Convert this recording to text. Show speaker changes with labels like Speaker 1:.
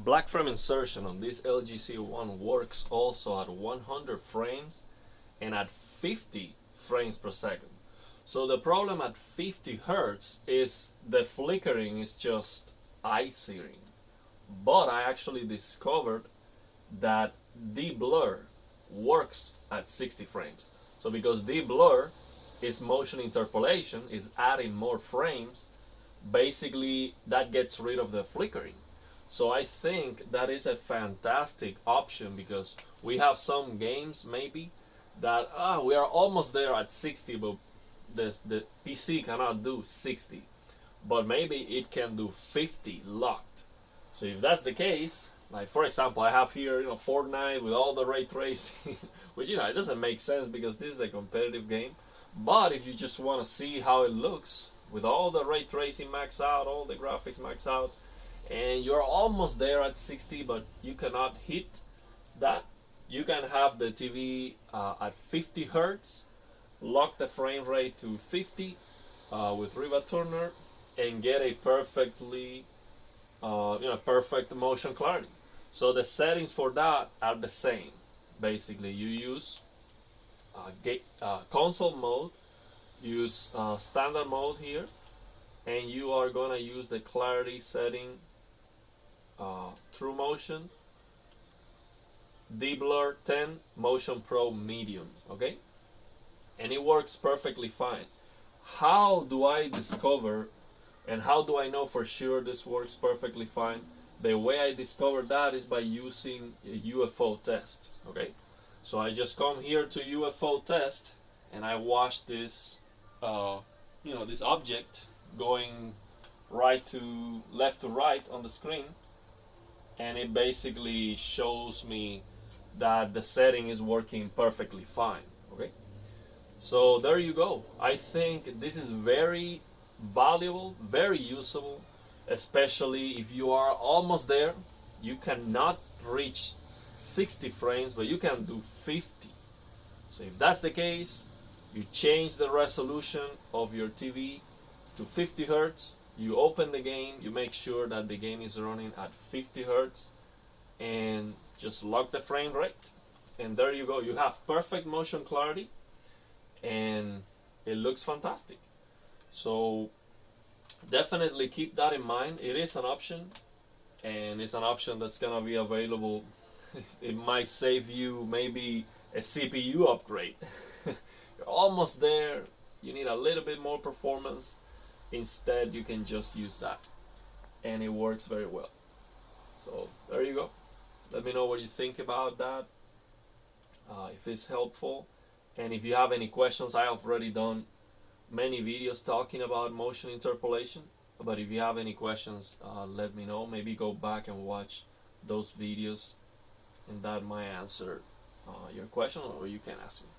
Speaker 1: black frame insertion on this LG C1 works also at 100 frames and at 50 frames per second. So the problem at 50 Hertz is the flickering is just eye-searing. But I actually discovered that de-blur works at 60 frames. So because de-blur is motion interpolation, is adding more frames, basically that gets rid of the flickering. So I think that is a fantastic option because we have some games maybe that we are almost there at 60, but the PC cannot do 60, but maybe it can do 50 locked. So if that's the case, like for example, I have here Fortnite with all the ray tracing, which it doesn't make sense because this is a competitive game. But if you just want to see how it looks with all the ray tracing max out, all the graphics max out, and you're almost there at 60, but you cannot hit that, you can have the TV at 50 Hertz, lock the frame rate to 50 with Riva Turner, and get a perfectly, perfect motion clarity. So the settings for that are the same. Basically, you use console mode, use standard mode here, and you are gonna use the clarity setting, True Motion, de-blur 10, Motion Pro medium, okay? And it works perfectly fine. How do I discover and how do I know for sure this works perfectly fine? The way I discovered that is by using a UFO test, okay? So I just come here to UFO test and I watch this, this object going left to right on the screen, and it basically shows me that the setting is working perfectly fine, okay? So there you go. I think this is very valuable, very usable, especially if you are almost there. You cannot reach 60 frames, but you can do 50. So if that's the case, you change the resolution of your TV to 50 Hertz, you open the game, you make sure that the game is running at 50 Hertz, and just lock the frame rate. And there you go. You have perfect motion clarity, and it looks fantastic. So definitely keep that in mind. It is an option, and it's an option that's gonna be available. It might save you maybe a CPU upgrade. You're almost there, you need a little bit more performance. Instead, you can just use that, and it works very well. So there you go. Let me know what you think about that, if it's helpful. And if you have any questions, I have already done many videos talking about motion interpolation. But if you have any questions, let me know. Maybe go back and watch those videos, and that might answer your question, or you can ask me.